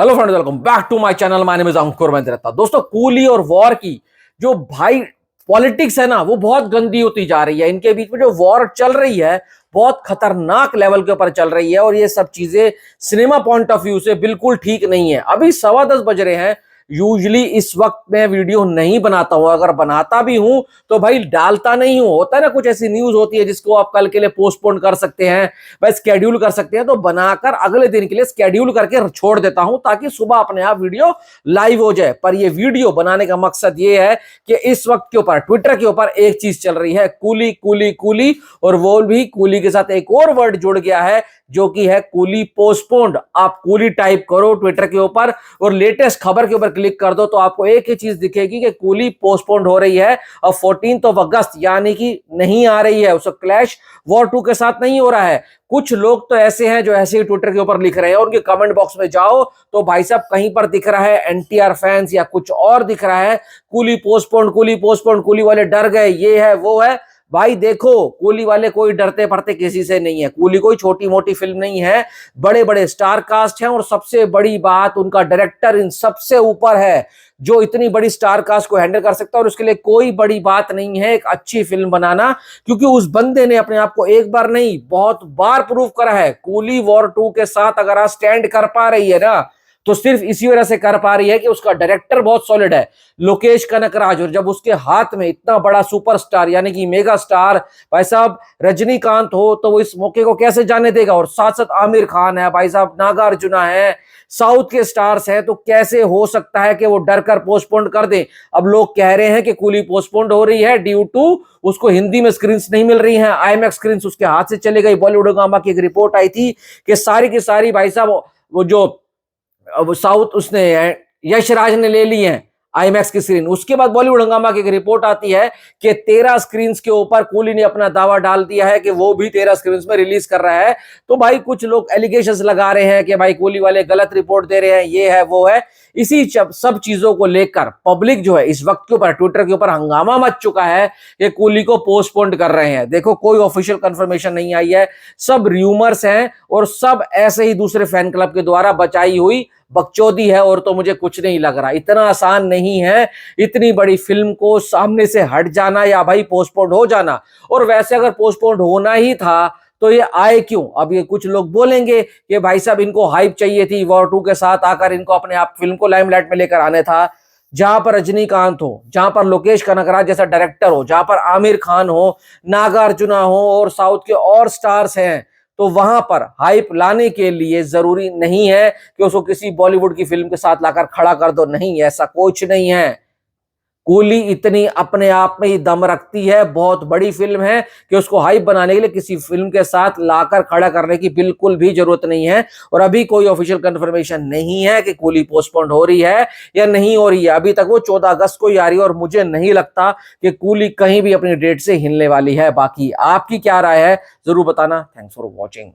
Hello friends, welcome back to my channel. My name is Ankur Mehta. दोस्तों, कूली और war की जो भाई पॉलिटिक्स है ना, वो बहुत गंदी होती जा रही है। इनके बीच में जो वॉर चल रही है बहुत खतरनाक लेवल के ऊपर चल रही है और ये सब चीजें सिनेमा पॉइंट ऑफ व्यू से बिल्कुल ठीक नहीं है। अभी 10:15 बज रहे हैं। यूजली इस वक्त मैं वीडियो नहीं बनाता हूं, अगर बनाता भी हूं तो भाई डालता नहीं हूं। होता है ना, कुछ ऐसी न्यूज होती है जिसको आप कल के लिए पोस्टपोन कर सकते हैं, भाई स्केड्यूल कर सकते हैं, तो बनाकर अगले दिन के लिए स्केड्यूल करके छोड़ देता हूं ताकि सुबह अपने आप वीडियो लाइव हो जाए। पर ये वीडियो बनाने का मकसद ये है कि इस वक्त के ऊपर ट्विटर के ऊपर एक चीज चल रही है, कूली कूली कूली, और वो भी कूली के साथ एक और वर्ड जुड़ गया है जो कि है कूली पोस्टपोन्ड। आप कूली टाइप करो ट्विटर के ऊपर और लेटेस्ट खबर के ऊपर क्लिक कर दो तो आपको एक ही चीज दिखेगी कि कूली पोस्टपोन्ड हो रही है और 14 अगस्त यानी कि नहीं आ रही है। उसका क्लैश वॉर 2 के साथ नहीं हो रहा है। कुछ लोग तो ऐसे हैं जो ऐसे ही ट्विटर के ऊपर लिख रहे हैं और उनके कमेंट बॉक्स में जाओ तो भाई साहब कहीं पर दिख रहा है एनटीआर फैंस या कुछ और दिख रहा है coolie postponed, coolie postponed, coolie वाले डर गए, ये है वो है। भाई देखो, कूली वाले कोई डरते पड़ते किसी से नहीं है। कूली कोई छोटी मोटी फिल्म नहीं है, बड़े बड़े स्टार कास्ट हैं और सबसे बड़ी बात उनका डायरेक्टर इन सबसे ऊपर है जो इतनी बड़ी स्टार कास्ट को हैंडल कर सकता है। और उसके लिए कोई बड़ी बात नहीं है एक अच्छी फिल्म बनाना, क्योंकि उस बंदे ने अपने आप को एक बार नहीं बहुत बार प्रूव करा है। कूली वॉर 2 के साथ अगर आज स्टैंड कर पा रही है ना तो सिर्फ इसी वजह से कर पा रही है कि उसका डायरेक्टर बहुत सॉलिड है, लोकेश कनकराज। और जब उसके हाथ में इतना बड़ा सुपरस्टार यानी कि मेगा स्टार भाई साहब रजनीकांत हो तो वो इस मौके को कैसे जाने देगा। और साथ साथ आमिर खान है भाई साहब, नागार्जुना है, साउथ के स्टार्स हैं, तो कैसे हो सकता है कि वो डर कर पोस्टपोन कर दे। अब लोग कह रहे हैं कि कूली पोस्टपोन हो रही है ड्यू टू उसको हिंदी में स्क्रीन्स नहीं मिल रही हैं, आईमैक्स स्क्रीन्स उसके हाथ से चले गई। बॉलीवुड हंगामा की एक रिपोर्ट आई थी कि सारी की सारी भाई साहब वो जो अब साउथ उसने यशराज ने ले ली है आईमैक्स की स्क्रीन। उसके बाद बॉलीवुड हंगामा की एक रिपोर्ट आती है कि 13 स्क्रीन्स के ऊपर कूली ने अपना दावा डाल दिया है कि वो भी 13 स्क्रीन्स में रिलीज कर रहा है। तो भाई कुछ लोग एलिगेशंस लगा रहे हैं कि भाई कूली वाले गलत रिपोर्ट दे रहे हैं, ये है वो है। इसी सब चीजों को लेकर पब्लिक जो है इस वक्त के ऊपर ट्विटर के ऊपर हंगामा मच चुका है कि कूली को पोस्टपोन कर रहे हैं। देखो, कोई ऑफिशियल कंफर्मेशन नहीं आई है, सब र्यूमर्स हैं और सब ऐसे ही दूसरे फैन क्लब के द्वारा बचाई हुई बकचोदी है। और तो मुझे कुछ नहीं लग रहा, इतना आसान नहीं है इतनी बड़ी फिल्म को सामने से हट जाना या भाई पोस्टपोन हो जाना। और वैसे अगर पोस्टपोन होना ही था तो ये आए क्यों। अब ये कुछ लोग बोलेंगे कि भाई साहब इनको हाइप चाहिए थी, वॉर 2 के साथ आकर इनको अपने आप फिल्म को लाइमलाइट में लेकर आने था, जहां पर रजनीकांत हो, जहां पर लोकेश कनगराज जैसा डायरेक्टर हो, जहां पर आमिर खान हो, नागार्जुना हो और साउथ के और स्टार्स हैं। तो वहां पर हाइप लाने के लिए जरूरी नहीं है कि उसको किसी बॉलीवुड की फिल्म के साथ लाकर खड़ा कर दो, नहीं, ऐसा कुछ नहीं है। कूली इतनी अपने आप में ही दम रखती है, बहुत बड़ी फिल्म है कि उसको हाइप बनाने के लिए किसी फिल्म के साथ लाकर खड़ा करने की बिल्कुल भी जरूरत नहीं है। और अभी कोई ऑफिशियल कंफर्मेशन नहीं है कि कूली पोस्टपोन हो रही है या नहीं हो रही है। अभी तक वो 14 अगस्त को ही आ रही है और मुझे नहीं लगता कि कूली कहीं भी अपनी डेट से हिलने वाली है। बाकी आपकी क्या राय है जरूर बताना। Thanks for watching.